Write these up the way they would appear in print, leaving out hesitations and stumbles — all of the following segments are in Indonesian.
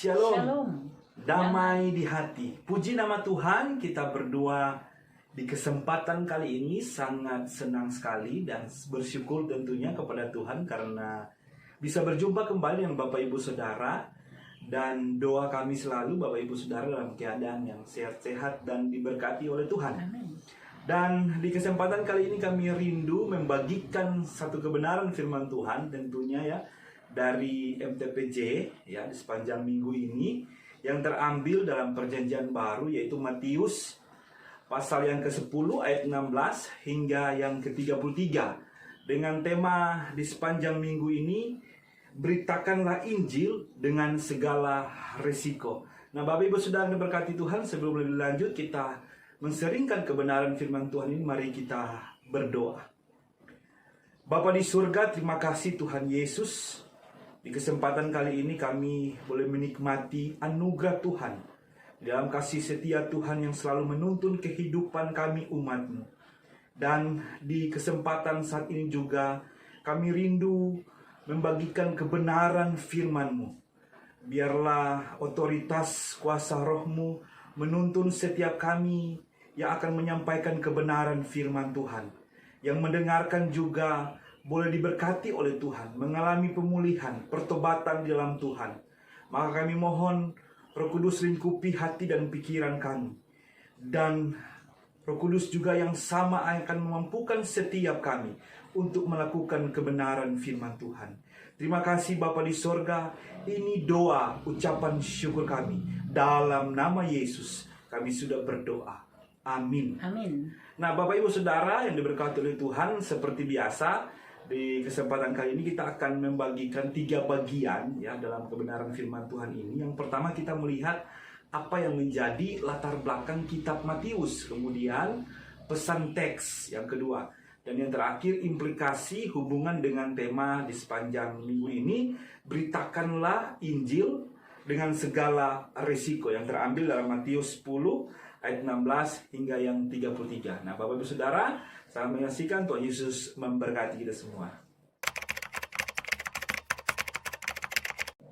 Shalom. Shalom. Damai di hati. Puji nama Tuhan, kita berdua di kesempatan kali ini sangat senang sekali dan bersyukur tentunya kepada Tuhan karena bisa berjumpa kembali dengan Bapak Ibu Saudara. Dan doa kami selalu Bapak Ibu Saudara dalam keadaan yang sehat-sehat dan diberkati oleh Tuhan. Amin. Dan di kesempatan kali ini kami rindu membagikan satu kebenaran firman Tuhan tentunya ya dari MTPJ ya di sepanjang minggu ini yang terambil dalam perjanjian baru yaitu Matius pasal yang ke-10 ayat 16 hingga yang ke-33 dengan tema di sepanjang minggu ini beritakanlah Injil dengan segala resiko. Nah, Bapak Ibu Saudara yang diberkati Tuhan, sebelum lebih lanjut kita menseringkan kebenaran firman Tuhan ini, mari kita berdoa. Bapa di surga, terima kasih Tuhan Yesus. Di kesempatan kali ini kami boleh menikmati anugerah Tuhan dalam kasih setia Tuhan yang selalu menuntun kehidupan kami umat-Mu. Dan di kesempatan saat ini juga kami rindu membagikan kebenaran firman-Mu. Biarlah otoritas kuasa Roh-Mu menuntun setiap kami yang akan menyampaikan kebenaran firman Tuhan. Yang mendengarkan juga boleh diberkati oleh Tuhan, mengalami pemulihan, pertobatan di dalam Tuhan. Maka kami mohon Roh Kudus lingkupi hati dan pikiran kami. Dan Roh Kudus juga yang sama akan memampukan setiap kami untuk melakukan kebenaran firman Tuhan. Terima kasih Bapa di sorga. Ini doa, ucapan syukur kami. Dalam nama Yesus kami sudah berdoa. Amin. Amin. Nah, Bapak Ibu Saudara yang diberkati oleh Tuhan, seperti biasa di kesempatan kali ini kita akan membagikan 3 bagian ya dalam kebenaran firman Tuhan ini. Yang pertama kita melihat apa yang menjadi latar belakang kitab Matius, kemudian pesan teks yang kedua, dan yang terakhir implikasi hubungan dengan tema di sepanjang minggu ini, beritakanlah Injil dengan segala resiko, yang terambil dalam Matius 10 ayat 16 hingga yang 33. Nah, Bapak Ibu Saudara, saya menyaksikan Tuhan Yesus memberkati kita semua.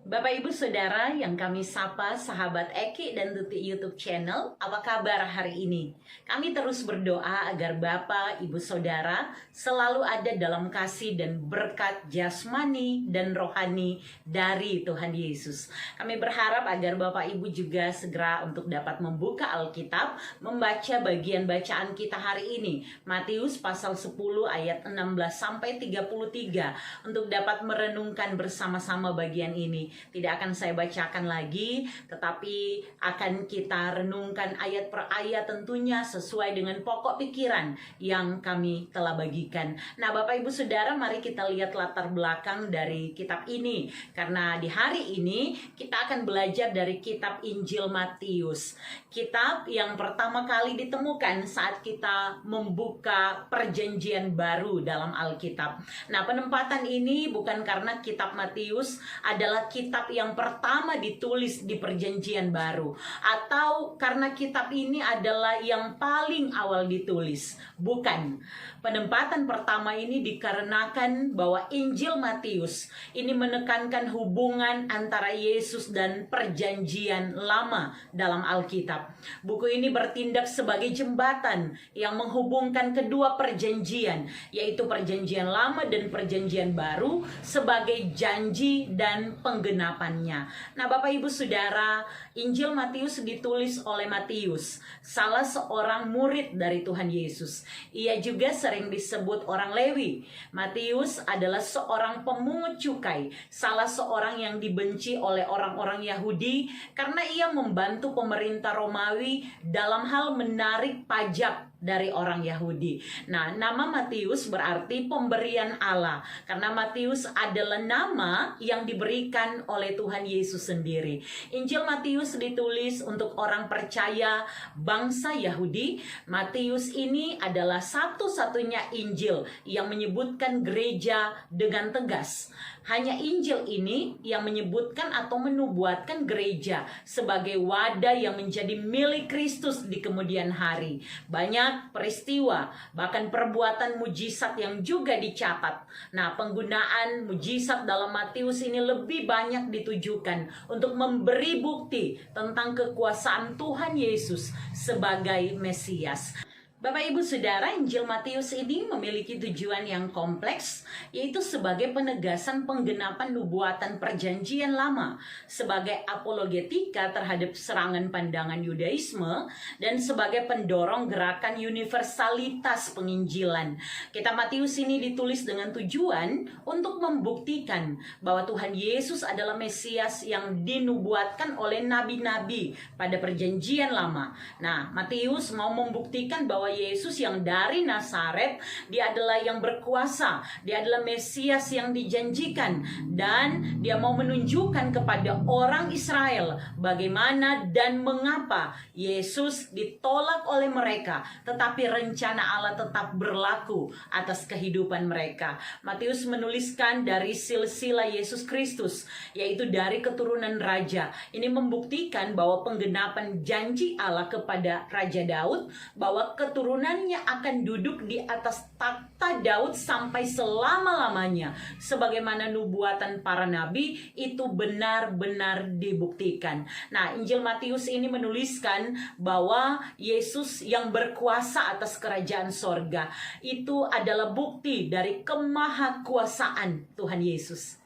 Bapak Ibu Saudara yang kami sapa, sahabat Eki dan Tuti YouTube channel, apa kabar hari ini? Kami terus berdoa agar Bapak, Ibu Saudara selalu ada dalam kasih dan berkat jasmani dan rohani dari Tuhan Yesus. Kami berharap agar Bapak Ibu juga segera untuk dapat membuka Alkitab, membaca bagian bacaan kita hari ini, Matius pasal 10 ayat 16 sampai 33, untuk dapat merenungkan bersama-sama bagian ini. Tidak akan saya bacakan lagi, tetapi akan kita renungkan ayat per ayat tentunya sesuai dengan pokok pikiran yang kami telah bagikan. Nah, Bapak Ibu Saudara, mari kita lihat latar belakang dari kitab ini. Karena di hari ini kita akan belajar dari kitab Injil Matius. Kitab yang pertama kali ditemukan saat kita membuka perjanjian baru dalam Alkitab. Nah, penempatan ini bukan karena kitab Matius adalah kitab yang pertama ditulis di perjanjian baru, atau karena kitab ini adalah yang paling awal ditulis. Bukan. Penempatan pertama ini dikarenakan bahwa Injil Matius ini menekankan hubungan antara Yesus dan perjanjian lama dalam Alkitab. Buku ini bertindak sebagai jembatan yang menghubungkan kedua perjanjian, yaitu perjanjian lama dan perjanjian baru, sebagai janji dan penggenapannya. Nah, Bapak Ibu Saudara, Injil Matius ditulis oleh Matius, salah seorang murid dari Tuhan Yesus. Ia juga sering disebut orang Lewi. Matius adalah seorang pemungut cukai, salah seorang yang dibenci oleh orang-orang Yahudi karena ia membantu pemerintah Romawi dalam hal menarik pajak dari orang Yahudi. Nah, nama Matius berarti pemberian Allah, karena Matius adalah nama yang diberikan oleh Tuhan Yesus sendiri. Injil Matius ditulis untuk orang percaya bangsa Yahudi. Matius ini adalah satu-satunya Injil yang menyebutkan gereja dengan tegas. Hanya Injil ini yang menyebutkan atau menubuatkan gereja sebagai wadah yang menjadi milik Kristus di kemudian hari. Banyak banyak peristiwa, bahkan perbuatan mujizat yang juga dicatat. Nah, penggunaan mujizat dalam Matius ini lebih banyak ditujukan untuk memberi bukti tentang kekuasaan Tuhan Yesus sebagai Mesias. Bapak Ibu Saudara, Injil Matius ini memiliki tujuan yang kompleks, yaitu sebagai penegasan penggenapan nubuatan perjanjian lama, sebagai apologetika terhadap serangan pandangan Yudaisme, dan sebagai pendorong gerakan universalitas penginjilan. Kitab Matius ini ditulis dengan tujuan untuk membuktikan bahwa Tuhan Yesus adalah Mesias yang dinubuatkan oleh nabi-nabi pada perjanjian lama. Nah, Matius mau membuktikan bahwa Yesus yang dari Nazaret, dia adalah yang berkuasa, dia adalah Mesias yang dijanjikan, dan dia mau menunjukkan kepada orang Israel bagaimana dan mengapa Yesus ditolak oleh mereka, tetapi rencana Allah tetap berlaku atas kehidupan mereka. Matius menuliskan dari silsilah Yesus Kristus, yaitu dari keturunan raja. Ini membuktikan bahwa penggenapan janji Allah kepada Raja Daud, bahwa keturunannya akan duduk di atas takhta Daud sampai selama-lamanya, sebagaimana nubuatan para nabi itu benar-benar dibuktikan. Nah, Injil Matius ini menuliskan bahwa Yesus yang berkuasa atas kerajaan sorga itu adalah bukti dari kemahakuasaan Tuhan Yesus.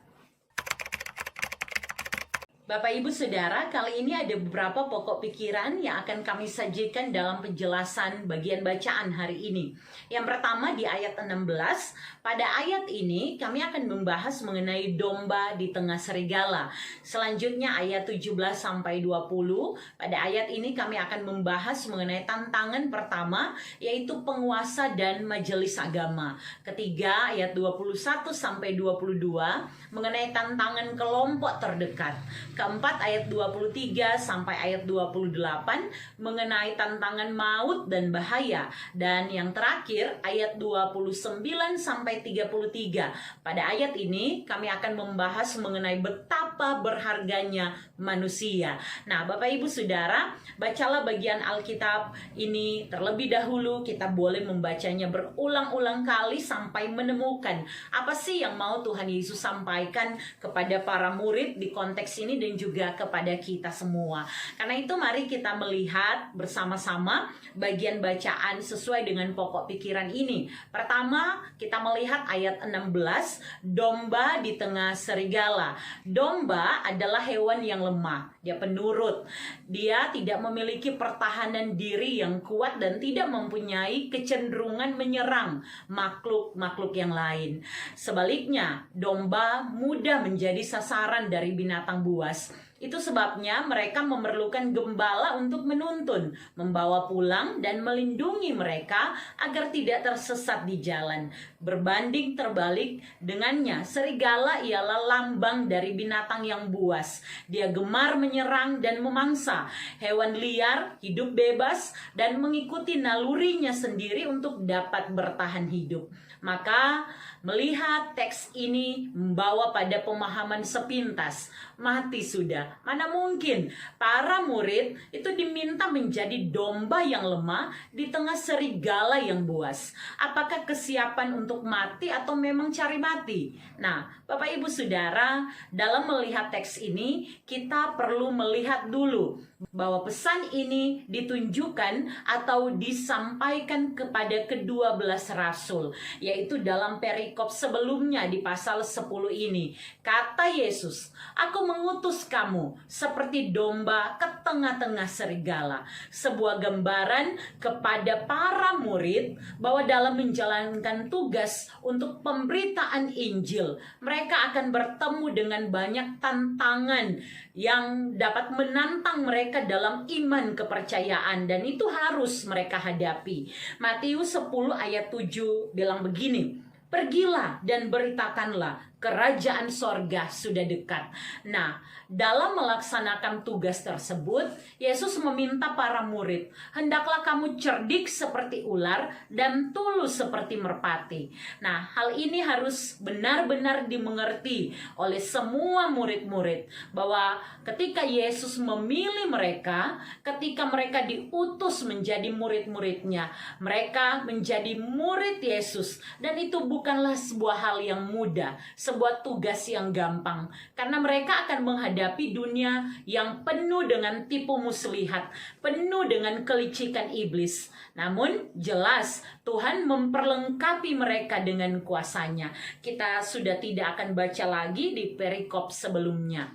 Bapak Ibu Saudara, kali ini ada beberapa pokok pikiran yang akan kami sajikan dalam penjelasan bagian bacaan hari ini. Yang pertama di ayat 16, pada ayat ini kami akan membahas mengenai domba di tengah serigala. Selanjutnya ayat 17 sampai 20, pada ayat ini kami akan membahas mengenai tantangan pertama, yaitu penguasa dan majelis agama. Ketiga, ayat 21 sampai 22 mengenai tantangan kelompok terdekat. Keempat, ayat 23 sampai ayat 28 mengenai tantangan maut dan bahaya. Dan yang terakhir, ayat 29 sampai 33. Pada ayat ini kami akan membahas mengenai betapa berharganya manusia. Nah, Bapak Ibu Saudara, bacalah bagian Alkitab ini terlebih dahulu. Kita boleh membacanya berulang-ulang kali sampai menemukan apa sih yang mau Tuhan Yesus sampaikan kepada para murid di konteks ini dan juga kepada kita semua. Karena itu mari kita melihat bersama-sama bagian bacaan sesuai dengan pokok pikiran ini. Pertama, kita melihat ayat 16, domba di tengah serigala. Domba adalah hewan yang lemah, dia penurut. Dia tidak memiliki pertahanan diri yang kuat dan tidak mempunyai kecenderungan menyerang makhluk-makhluk yang lain. Sebaliknya, domba mudah menjadi sasaran dari binatang buas. Itu sebabnya mereka memerlukan gembala untuk menuntun, membawa pulang, dan melindungi mereka agar tidak tersesat di jalan. Berbanding terbalik dengannya, serigala ialah lambang dari binatang yang buas. Dia gemar menyerang dan memangsa. Hewan liar, hidup bebas, dan mengikuti nalurinya sendiri untuk dapat bertahan hidup. Maka melihat teks ini membawa pada pemahaman sepintas, mati sudah. Mana mungkin para murid itu diminta menjadi domba yang lemah di tengah serigala yang buas. Apakah kesiapan untuk mati atau memang cari mati? Nah, Bapak Ibu Saudara, dalam melihat teks ini kita perlu melihat dulu bahwa pesan ini ditunjukkan atau disampaikan kepada ke-12 rasul, yaitu dalam perikop sebelumnya di pasal 10 ini. Kata Yesus, "Aku mengutus kamu seperti domba ke tengah-tengah serigala." Sebuah gambaran kepada para murid bahwa dalam menjalankan tugas untuk pemberitaan Injil, mereka akan bertemu dengan banyak tantangan yang dapat menantang mereka dalam iman kepercayaan, dan itu harus mereka hadapi. Matius 10 ayat 7 bilang begini, "Pergilah dan beritakanlah kerajaan sorga sudah dekat. Nah, dalam melaksanakan tugas tersebut, Yesus meminta para murid, hendaklah kamu cerdik seperti ular dan tulus seperti merpati. Nah, hal ini harus benar-benar dimengerti oleh semua murid-murid, bahwa ketika Yesus memilih mereka, ketika mereka diutus menjadi murid-muridnya, mereka menjadi murid Yesus, dan itu bukanlah sebuah hal yang mudah, sebuah tugas yang gampang, karena mereka akan menghadapi dunia yang penuh dengan tipu muslihat, penuh dengan kelicikan iblis. Namun jelas Tuhan memperlengkapi mereka dengan kuasanya. Kita sudah tidak akan baca lagi di perikop sebelumnya.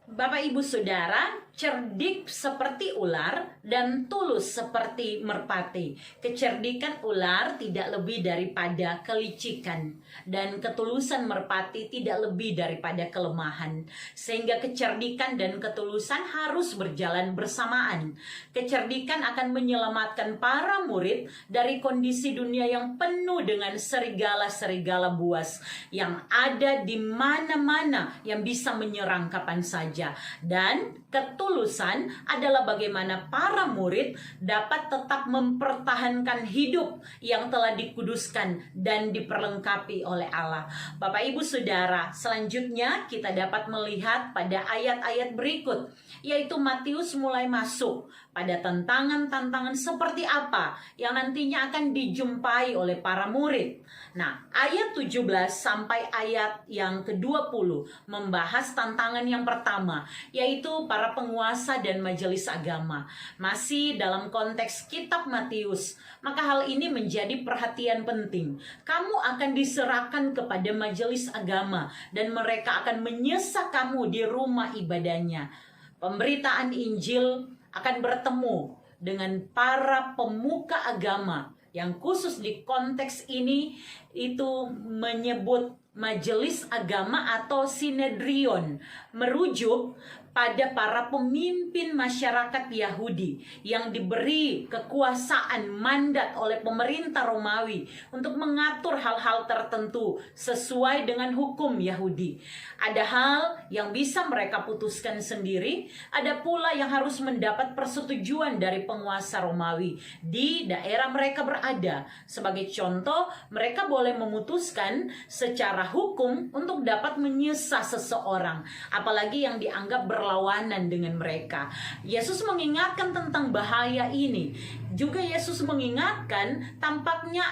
Bapak Ibu Saudara, cerdik seperti ular dan tulus seperti merpati. Kecerdikan ular tidak lebih daripada kelicikan, dan ketulusan merpati tidak lebih daripada kelemahan. Sehingga kecerdikan dan ketulusan harus berjalan bersamaan. Kecerdikan akan menyelamatkan para murid dari kondisi dunia yang penuh dengan serigala-serigala buas yang ada di mana-mana, yang bisa menyerang kapan saja. Dan ketulusan adalah bagaimana para murid dapat tetap mempertahankan hidup yang telah dikuduskan dan diperlengkapi oleh Allah. Bapak Ibu Saudara, selanjutnya kita dapat melihat pada ayat-ayat berikut, yaitu Matius mulai masuk pada tantangan-tantangan seperti apa yang nantinya akan dijumpai oleh para murid. Nah, ayat 17 sampai ayat yang ke-20 membahas tantangan yang pertama, yaitu para penguasa dan majelis agama. Masih dalam konteks kitab Matius, maka hal ini menjadi perhatian penting. Kamu akan diserahkan kepada majelis agama dan mereka akan menyesah kamu di rumah ibadahnya. Pemberitaan Injil akan bertemu dengan para pemuka agama yang khusus di konteks ini itu menyebut majelis agama atau Sinedrion, merujuk pada para pemimpin masyarakat Yahudi yang diberi kekuasaan mandat oleh pemerintah Romawi untuk mengatur hal-hal tertentu sesuai dengan hukum Yahudi. Ada hal yang bisa mereka putuskan sendiri, ada pula yang harus mendapat persetujuan dari penguasa Romawi di daerah mereka berada. Sebagai contoh, mereka boleh memutuskan secara hukum untuk dapat menyesah seseorang, apalagi yang dianggap berlawanan dengan mereka. Yesus mengingatkan tentang bahaya ini. Juga Yesus mengingatkan tampaknya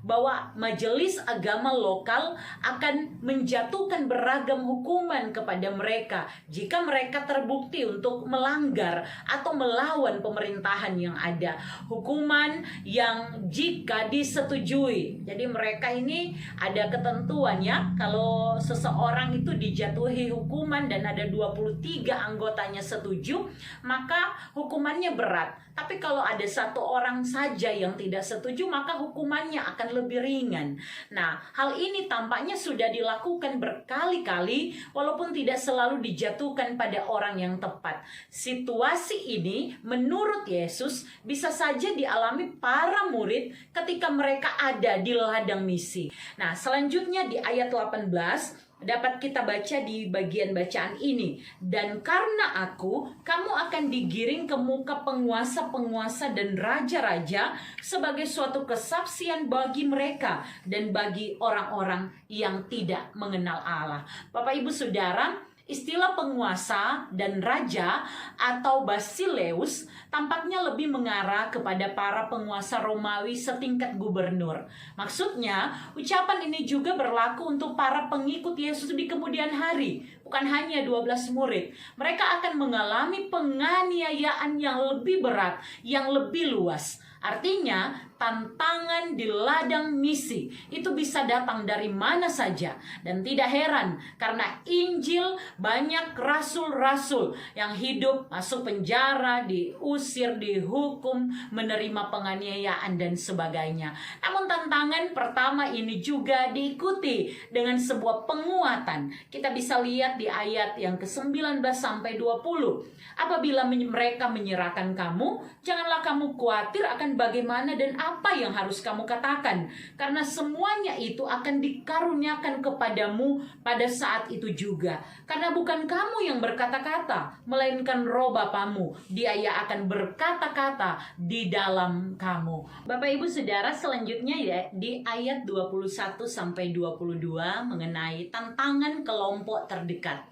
bahwa majelis agama lokal akan menjatuhkan beragam hukuman kepada mereka jika mereka terbukti untuk melanggar atau melawan pemerintahan yang ada. Hukuman yang jika disetujui. Jadi mereka ini ada ketentuan ya, kalau seseorang itu dijatuhi hukuman dan ada 23 anggotanya setuju, maka hukumannya berat. Tapi kalau ada satu orang saja yang tidak setuju, maka hukumannya akan lebih ringan. Nah, hal ini tampaknya sudah dilakukan berkali-kali, walaupun tidak selalu dijatuhkan pada orang yang tepat. Situasi ini, menurut Yesus, bisa saja dialami para murid ketika mereka ada di ladang misi. Nah, selanjutnya di ayat 18, dapat kita baca di bagian bacaan ini. Dan karena aku, kamu akan digiring ke muka penguasa-penguasa dan raja-raja sebagai suatu kesaksian bagi mereka dan bagi orang-orang yang tidak mengenal Allah. Bapak Ibu Saudara, istilah penguasa dan raja atau basileus tampaknya lebih mengarah kepada para penguasa Romawi setingkat gubernur. Maksudnya, ucapan ini juga berlaku untuk para pengikut Yesus di kemudian hari. Bukan hanya 12 murid. Mereka akan mengalami penganiayaan yang lebih berat, yang lebih luas. Artinya, tantangan di ladang misi itu bisa datang dari mana saja. Dan tidak heran, karena Injil banyak rasul-rasul yang hidup masuk penjara, diusir, dihukum, menerima penganiayaan dan sebagainya. Namun tantangan pertama ini juga diikuti dengan sebuah penguatan. Kita bisa lihat di ayat yang ke-19 sampai 20. Apabila mereka menyerahkan kamu, janganlah kamu khawatir akan bagaimana dan apa yang harus kamu katakan, karena semuanya itu akan dikaruniakan kepadamu pada saat itu juga. Karena bukan kamu yang berkata-kata, melainkan Roh Bapamu. Dia akan berkata-kata di dalam kamu. Bapak Ibu Saudara, selanjutnya ya di ayat 21 sampai 22 mengenai tantangan kelompok terdekat.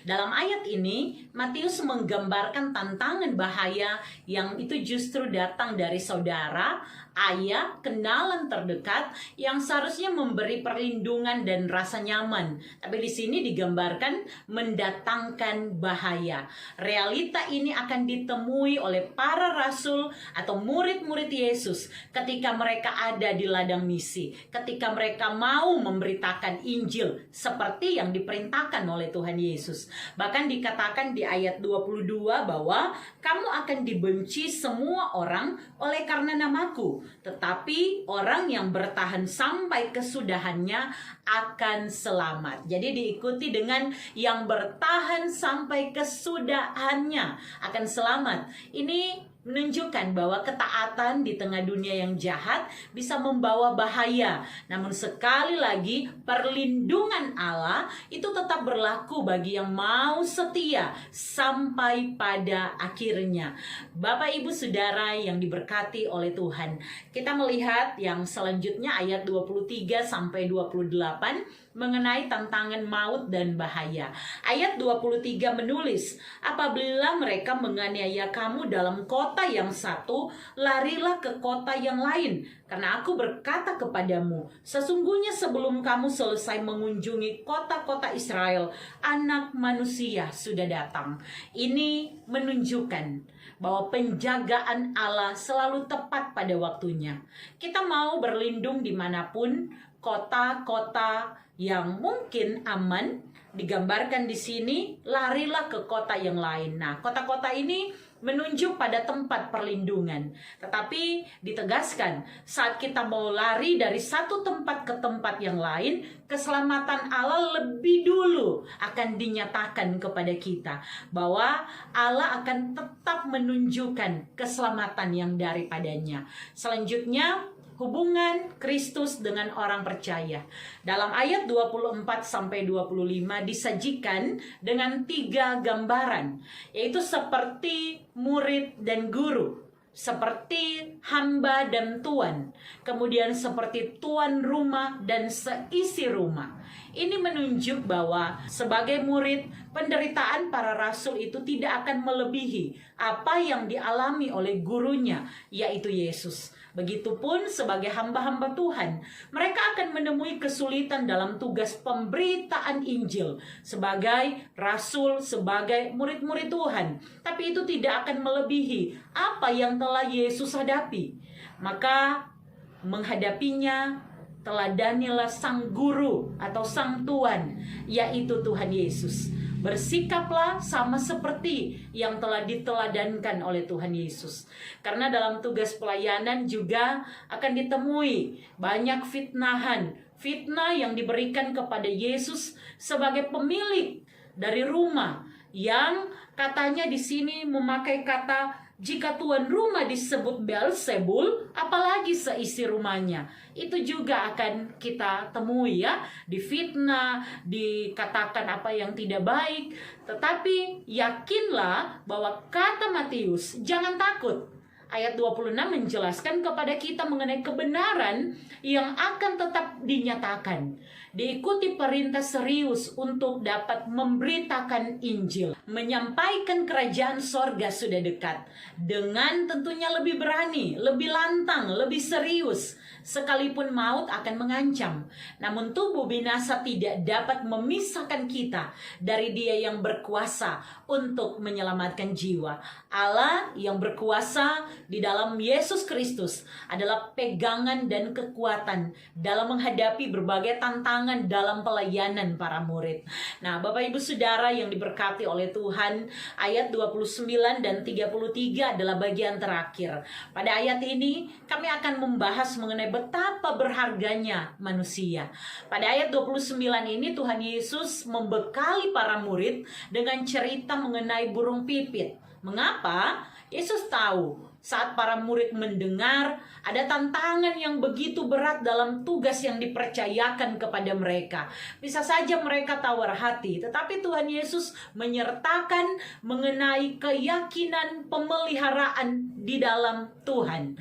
Dalam ayat ini Matius menggambarkan tantangan bahaya yang itu justru datang dari saudara, ayah, kenalan terdekat yang seharusnya memberi perlindungan dan rasa nyaman. Tapi di sini digambarkan mendatangkan bahaya. Realita ini akan ditemui oleh para rasul atau murid-murid Yesus ketika mereka ada di ladang misi, ketika mereka mau memberitakan Injil seperti yang diperintahkan oleh Tuhan Yesus. Bahkan dikatakan di ayat 22 bahwa kamu akan dibenci semua orang oleh karena namaku, tetapi orang yang bertahan sampai kesudahannya akan selamat. Jadi diikuti dengan yang bertahan sampai kesudahannya akan selamat. Ini menunjukkan bahwa ketaatan di tengah dunia yang jahat bisa membawa bahaya. Namun sekali lagi, perlindungan Allah itu tetap berlaku bagi yang mau setia sampai pada akhirnya. Bapak Ibu Saudara yang diberkati oleh Tuhan, kita melihat yang selanjutnya ayat 23 sampai 28 mengenai tantangan maut dan bahaya. Ayat 23 menulis, apabila mereka menganiaya kamu dalam kota yang satu, larilah ke kota yang lain. Karena aku berkata kepadamu, sesungguhnya sebelum kamu selesai mengunjungi kota-kota Israel, Anak Manusia sudah datang. Ini menunjukkan bahwa penjagaan Allah selalu tepat pada waktunya. Kita mau berlindung dimanapun, kota-kota yang mungkin aman digambarkan di sini, larilah ke kota yang lain. Nah, kota-kota ini menunjuk pada tempat perlindungan. Tetapi ditegaskan, saat kita mau lari dari satu tempat ke tempat yang lain, keselamatan Allah lebih dulu akan dinyatakan kepada kita. Bahwa Allah akan tetap menunjukkan keselamatan yang daripadanya. Selanjutnya, hubungan Kristus dengan orang percaya. Dalam ayat 24 sampai 25 disajikan dengan 3 gambaran, yaitu seperti murid dan guru, seperti hamba dan tuan, kemudian seperti tuan rumah dan seisi rumah. Ini menunjuk bahwa sebagai murid, penderitaan para rasul itu tidak akan melebihi apa yang dialami oleh gurunya, yaitu Yesus. Begitupun sebagai hamba-hamba Tuhan, mereka akan menemui kesulitan dalam tugas pemberitaan Injil sebagai rasul, sebagai murid-murid Tuhan. Tapi itu tidak akan melebihi apa yang telah Yesus hadapi. Maka menghadapinya, teladanilah sang guru atau sang tuan, yaitu Tuhan Yesus. Bersikaplah sama seperti yang telah diteladankan oleh Tuhan Yesus. Karena dalam tugas pelayanan juga akan ditemui banyak fitnahan. Fitnah yang diberikan kepada Yesus sebagai pemilik dari rumah, yang katanya di sini memakai kata, jika tuan rumah disebut Beelzebul, apalagi seisi rumahnya. Itu juga akan kita temui ya, difitnah, dikatakan apa yang tidak baik. Tetapi yakinlah bahwa kata Matius, jangan takut. Ayat 26 menjelaskan kepada kita mengenai kebenaran yang akan tetap dinyatakan. Diikuti perintah serius untuk dapat memberitakan Injil. Menyampaikan kerajaan sorga sudah dekat. Dengan tentunya lebih berani, lebih lantang, lebih serius. Sekalipun maut akan mengancam. Namun tubuh binasa tidak dapat memisahkan kita dari Dia yang berkuasa untuk menyelamatkan jiwa. Allah yang berkuasa di dalam Yesus Kristus adalah pegangan dan kekuatan dalam menghadapi berbagai tantangan dalam pelayanan para murid. Nah, Bapak Ibu Saudara yang diberkati oleh Tuhan, ayat 29 dan 33 adalah bagian terakhir. Pada ayat ini kami akan membahas mengenai betapa berharganya manusia. Pada ayat 29 ini Tuhan Yesus membekali para murid dengan cerita mengenai burung pipit. Mengapa? Yesus tahu saat para murid mendengar ada tantangan yang begitu berat dalam tugas yang dipercayakan kepada mereka. Bisa saja mereka tawar hati, tetapi Tuhan Yesus menyertakan mengenai keyakinan pemeliharaan di dalam Tuhan.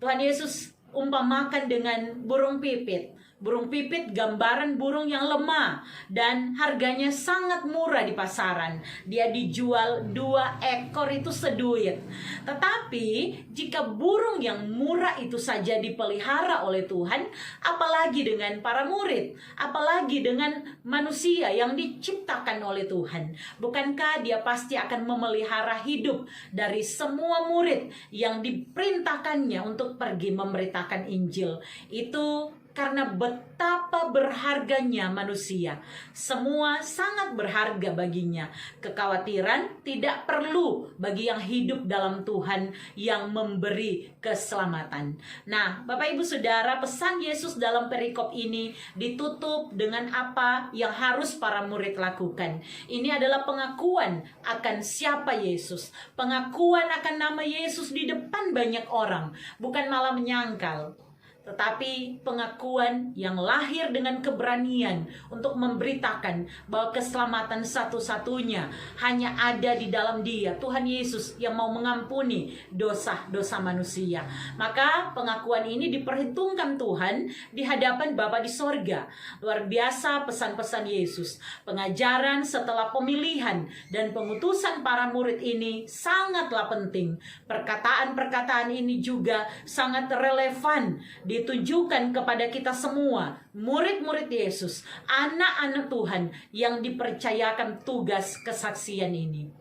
Tuhan Yesus umpamakan dengan burung pipit. Burung pipit gambaran burung yang lemah dan harganya sangat murah di pasaran. Dia dijual 2 ekor itu seduit. Tetapi jika burung yang murah itu saja dipelihara oleh Tuhan, apalagi dengan para murid, apalagi dengan manusia yang diciptakan oleh Tuhan. Bukankah dia pasti akan memelihara hidup dari semua murid yang diperintahkannya untuk pergi memberitakan Injil? Itu karena betapa berharganya manusia. Semua sangat berharga baginya. Kekhawatiran tidak perlu bagi yang hidup dalam Tuhan yang memberi keselamatan. Nah, Bapak Ibu Saudara, pesan Yesus dalam perikop ini ditutup dengan apa yang harus para murid lakukan. Ini adalah pengakuan akan siapa Yesus. Pengakuan akan nama Yesus di depan banyak orang. Bukan malah menyangkal, tetapi pengakuan yang lahir dengan keberanian untuk memberitakan bahwa keselamatan satu-satunya hanya ada di dalam Dia, Tuhan Yesus, yang mau mengampuni dosa-dosa manusia. Maka pengakuan ini diperhitungkan Tuhan di hadapan Bapa di sorga. Luar biasa pesan-pesan Yesus. Pengajaran setelah pemilihan dan pengutusan para murid ini sangatlah penting. Perkataan-perkataan ini juga sangat relevan ditujukan kepada kita semua, murid-murid Yesus, anak-anak Tuhan yang dipercayakan tugas kesaksian ini.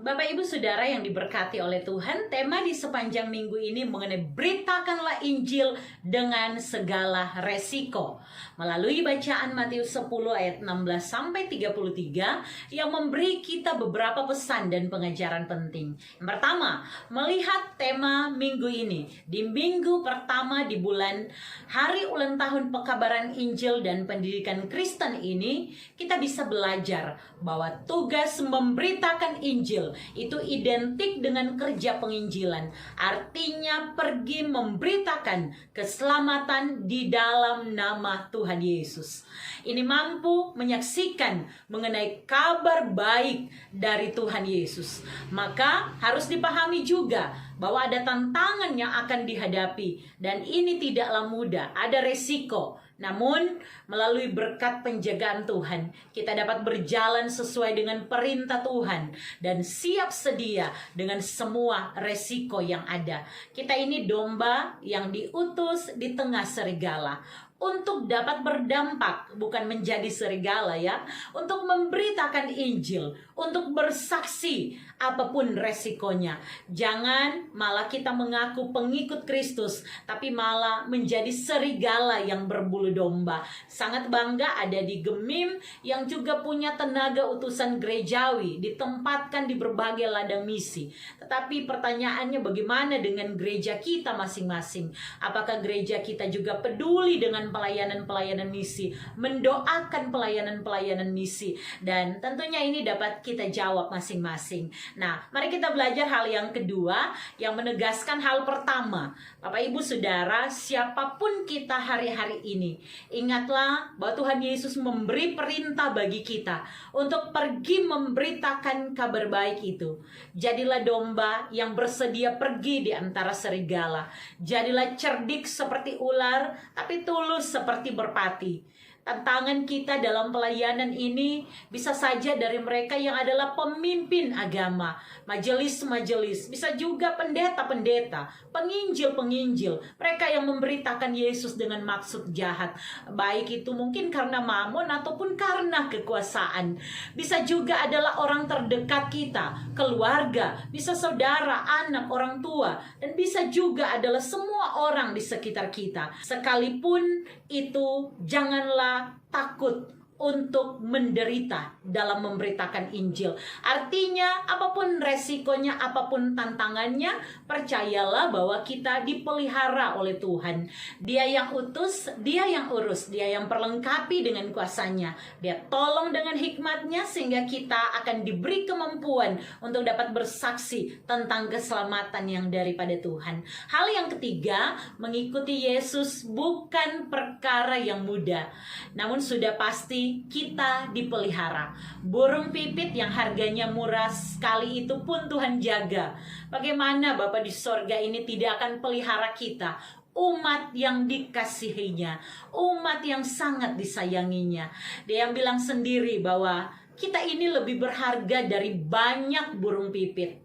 Bapak Ibu Saudara yang diberkati oleh Tuhan, tema di sepanjang minggu ini mengenai beritakanlah Injil dengan segala resiko. Melalui bacaan Matius 10 ayat 16 sampai 33 yang memberi kita beberapa pesan dan pengajaran penting. Yang pertama, melihat tema minggu ini. Di minggu pertama di bulan hari ulang tahun pekabaran Injil dan pendidikan Kristen ini, kita bisa belajar bahwa tugas memberitakan Injil itu identik dengan kerja penginjilan. Artinya pergi memberitakan keselamatan di dalam nama Tuhan Yesus. Ini mampu menyaksikan mengenai kabar baik dari Tuhan Yesus. Maka harus dipahami juga bahwa ada tantangan yang akan dihadapi, dan ini tidaklah mudah, ada resiko. Namun melalui berkat penjagaan Tuhan, kita dapat berjalan sesuai dengan perintah Tuhan dan siap sedia dengan semua resiko yang ada. Kita ini domba yang diutus di tengah serigala untuk dapat berdampak, bukan menjadi serigala ya, untuk memberitakan Injil, untuk bersaksi apapun resikonya. Jangan malah kita mengaku pengikut Kristus, tapi malah menjadi serigala yang berbulu domba. Sangat bangga ada di Gemim yang juga punya tenaga utusan gerejawi, ditempatkan di berbagai ladang misi. Tetapi pertanyaannya, bagaimana dengan gereja kita masing-masing? Apakah gereja kita juga peduli dengan pelayanan-pelayanan misi, mendoakan pelayanan-pelayanan misi? Dan tentunya ini dapat kita jawab masing-masing. Nah, mari kita belajar hal yang kedua yang menegaskan hal pertama. Bapak Ibu Saudara, siapapun kita hari-hari ini, ingatlah bahwa Tuhan Yesus memberi perintah bagi kita untuk pergi memberitakan kabar baik itu. Jadilah domba yang bersedia pergi di antara serigala. Jadilah cerdik seperti ular, tapi tulus seperti merpati. Tantangan kita dalam pelayanan ini bisa saja dari mereka yang adalah pemimpin agama, majelis-majelis, bisa juga pendeta-pendeta, penginjil-penginjil, mereka yang memberitakan Yesus dengan maksud jahat, baik itu mungkin karena mamon ataupun karena kekuasaan. Bisa juga adalah orang terdekat kita, keluarga, bisa saudara, anak, orang tua, dan bisa juga adalah semua orang di sekitar kita. Sekalipun itu, janganlah takut untuk menderita dalam memberitakan Injil. Artinya apapun resikonya, apapun tantangannya, percayalah bahwa kita dipelihara oleh Tuhan. Dia yang utus, Dia yang urus, Dia yang perlengkapi dengan kuasanya. Dia tolong dengan hikmatnya sehingga kita akan diberi kemampuan untuk dapat bersaksi tentang keselamatan yang daripada Tuhan. Hal yang ketiga, mengikuti Yesus bukan perkara yang mudah, namun sudah pasti kita dipelihara. Burung pipit yang harganya murah sekali itu pun Tuhan jaga. Bagaimana Bapa di sorga ini tidak akan pelihara kita, umat yang dikasihinya, umat yang sangat disayanginya. Dia yang bilang sendiri bahwa kita ini lebih berharga dari banyak burung pipit.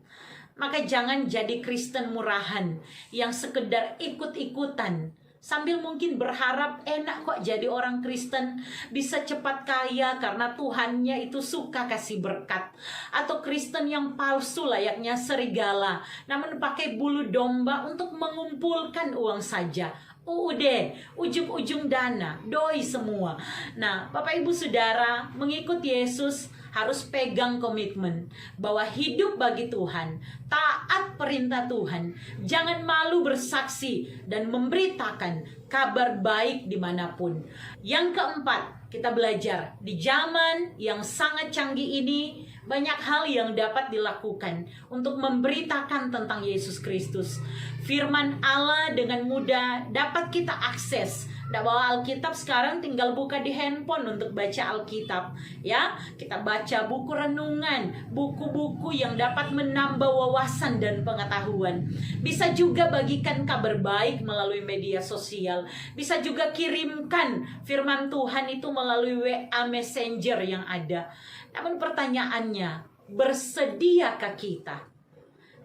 Maka jangan jadi Kristen murahan yang sekedar ikut-ikutan, sambil mungkin berharap enak kok jadi orang Kristen, bisa cepat kaya karena Tuhannya itu suka kasih berkat. Atau Kristen yang palsu layaknya serigala, namun pakai bulu domba untuk mengumpulkan uang saja. Udah, ujung-ujung dana, doi semua. Nah, Bapak Ibu Saudara, mengikut Yesus harus pegang komitmen bahwa hidup bagi Tuhan, taat perintah Tuhan, jangan malu bersaksi dan memberitakan kabar baik dimanapun. Yang keempat, kita belajar di zaman yang sangat canggih ini, banyak hal yang dapat dilakukan untuk memberitakan tentang Yesus Kristus. Firman Allah dengan mudah dapat kita akses. Nggak bawa Alkitab sekarang, tinggal buka di handphone untuk baca Alkitab. Ya, kita baca buku renungan, buku-buku yang dapat menambah wawasan dan pengetahuan. Bisa juga bagikan kabar baik melalui media sosial. Bisa juga kirimkan firman Tuhan itu melalui WA Messenger yang ada. Namun pertanyaannya, bersediakah kita?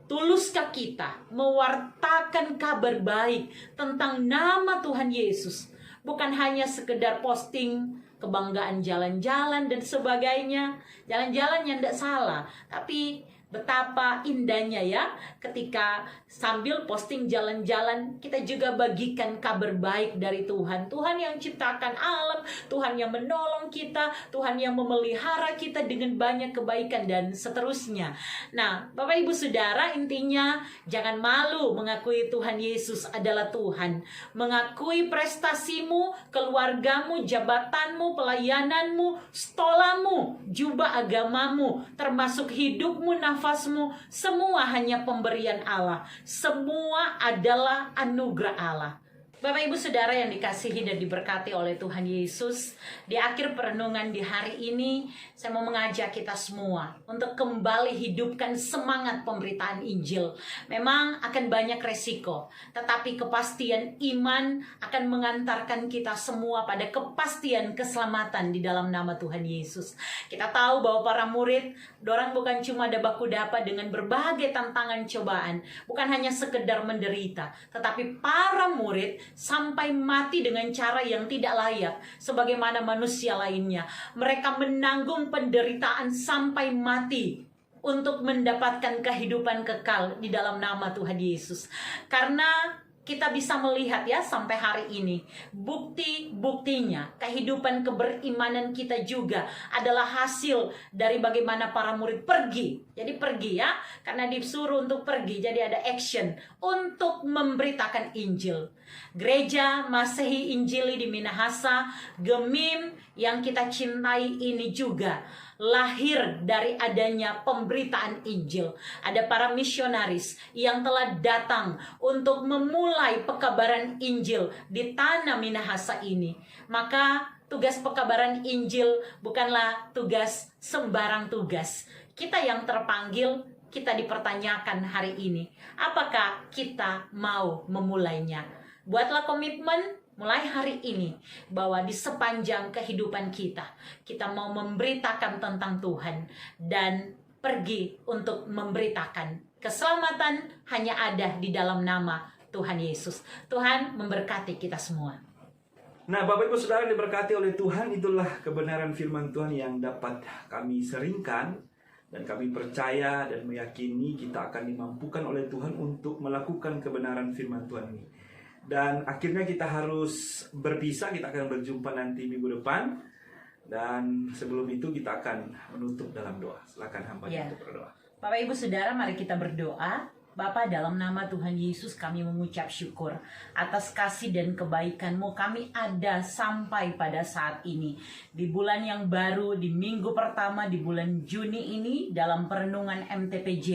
Tuluskah kita mewartakan kabar baik tentang nama Tuhan Yesus? Bukan hanya sekedar posting kebanggaan jalan-jalan dan sebagainya. Jalan-jalan yang tidak salah, tapi betapa indahnya ya ketika sambil posting jalan-jalan kita juga bagikan kabar baik dari Tuhan. Tuhan yang ciptakan alam, Tuhan yang menolong kita, Tuhan yang memelihara kita dengan banyak kebaikan dan seterusnya. Nah, Bapak Ibu Saudara, intinya jangan malu mengakui Tuhan Yesus adalah Tuhan. Mengakui prestasimu, keluargamu, jabatanmu, pelayananmu, stolamu, jubah agamamu, termasuk hidupmu, nafasmu, semua hanya pemberian Allah. Semua adalah anugerah Allah. Bapak Ibu Saudara yang dikasihi dan diberkati oleh Tuhan Yesus, di akhir perenungan di hari ini, saya mau mengajak kita semua untuk kembali hidupkan semangat pemberitaan Injil. Memang akan banyak resiko, tetapi kepastian iman akan mengantarkan kita semua pada kepastian keselamatan di dalam nama Tuhan Yesus. Kita tahu bahwa para murid, dorang bukan cuma ada baku dapat dengan berbagai tantangan cobaan, bukan hanya sekedar menderita, tetapi para murid sampai mati dengan cara yang tidak layak sebagaimana manusia lainnya. Mereka menanggung penderitaan sampai mati untuk mendapatkan kehidupan kekal di dalam nama Tuhan Yesus. Karena kita bisa melihat ya sampai hari ini bukti-buktinya kehidupan keberimanan kita juga adalah hasil dari bagaimana para murid pergi. Jadi pergi ya, karena disuruh untuk pergi, jadi ada action untuk memberitakan Injil. Gereja Masehi Injili di Minahasa, Gemim yang kita cintai ini juga lahir dari adanya pemberitaan Injil. Ada para misionaris yang telah datang untuk memulai pekabaran Injil di tanah Minahasa ini. Maka tugas pekabaran Injil bukanlah tugas sembarang tugas. Kita yang terpanggil, kita dipertanyakan hari ini, apakah kita mau memulainya? Buatlah komitmen mulai hari ini bahwa di sepanjang kehidupan kita mau memberitakan tentang Tuhan dan pergi untuk memberitakan keselamatan hanya ada di dalam nama Tuhan Yesus. Tuhan memberkati kita semua. Nah, Bapak Ibu Saudara yang diberkati oleh Tuhan, itulah kebenaran firman Tuhan yang dapat kami seringkan dan kami percaya dan meyakini kita akan dimampukan oleh Tuhan untuk melakukan kebenaran firman Tuhan ini. Dan akhirnya kita harus berpisah, kita akan berjumpa nanti minggu depan. Dan sebelum itu kita akan menutup dalam doa. Silakan hamba Ya. untuk berdoa. Bapak Ibu Saudara, mari kita berdoa. Bapa, dalam nama Tuhan Yesus kami mengucap syukur atas kasih dan kebaikan-Mu. Kami ada sampai pada saat ini. Di bulan yang baru, di minggu pertama, di bulan Juni ini, dalam perenungan MTPJ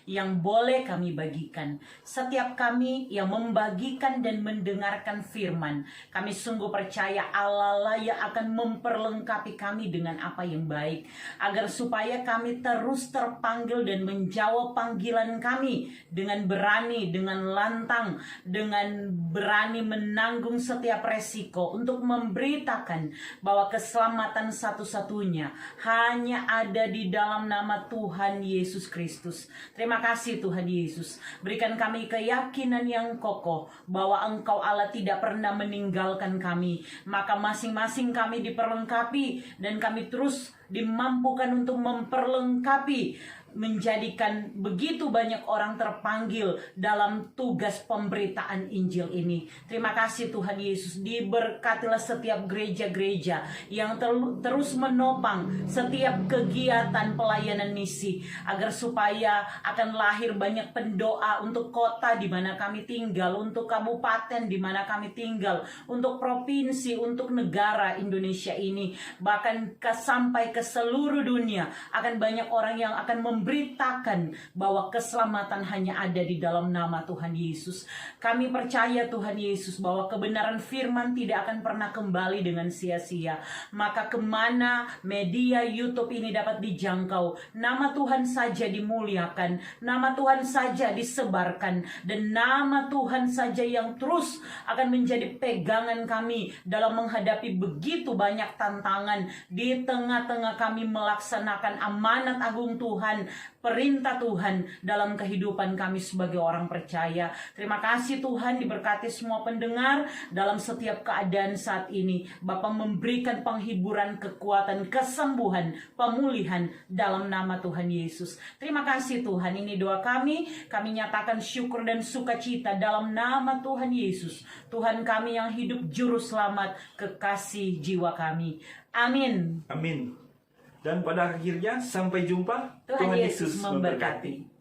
yang boleh kami bagikan. Setiap kami yang membagikan dan mendengarkan firman, kami sungguh percaya Allah lah yang akan memperlengkapi kami dengan apa yang baik. Agar supaya kami terus terpanggil dan menjawab panggilan kami dengan berani, dengan lantang, dengan berani menanggung setiap resiko untuk memberitakan bahwa keselamatan satu-satunya hanya ada di dalam nama Tuhan Yesus Kristus. Terima kasih Tuhan Yesus. Berikan kami keyakinan yang kokoh bahwa Engkau Allah tidak pernah meninggalkan kami. Maka masing-masing kami diperlengkapi dan kami terus dimampukan untuk memperlengkapi, menjadikan begitu banyak orang terpanggil dalam tugas pemberitaan Injil ini. Terima kasih Tuhan Yesus. Diberkatilah setiap gereja-gereja yang terus menopang setiap kegiatan pelayanan misi, agar supaya akan lahir banyak pendoa untuk kota di mana kami tinggal, untuk kabupaten di mana kami tinggal, untuk provinsi, untuk negara Indonesia ini, bahkan sampai ke seluruh dunia. Akan banyak orang yang akan memberitakan bahwa keselamatan hanya ada di dalam nama Tuhan Yesus. Kami percaya Tuhan Yesus bahwa kebenaran firman tidak akan pernah kembali dengan sia-sia. Maka kemana media YouTube ini dapat dijangkau, nama Tuhan saja dimuliakan, nama Tuhan saja disebarkan, dan nama Tuhan saja yang terus akan menjadi pegangan kami dalam menghadapi begitu banyak tantangan di tengah-tengah kami melaksanakan amanat agung Tuhan, perintah Tuhan dalam kehidupan kami sebagai orang percaya. Terima kasih Tuhan, diberkati semua pendengar dalam setiap keadaan saat ini. Bapa memberikan penghiburan, kekuatan, kesembuhan, pemulihan dalam nama Tuhan Yesus. Terima kasih Tuhan, ini doa kami. Kami nyatakan syukur dan sukacita dalam nama Tuhan Yesus, Tuhan kami yang hidup, juru selamat, kekasih jiwa kami. Amin. Amin. Dan pada akhirnya sampai jumpa. Tuhan Yesus memberkati.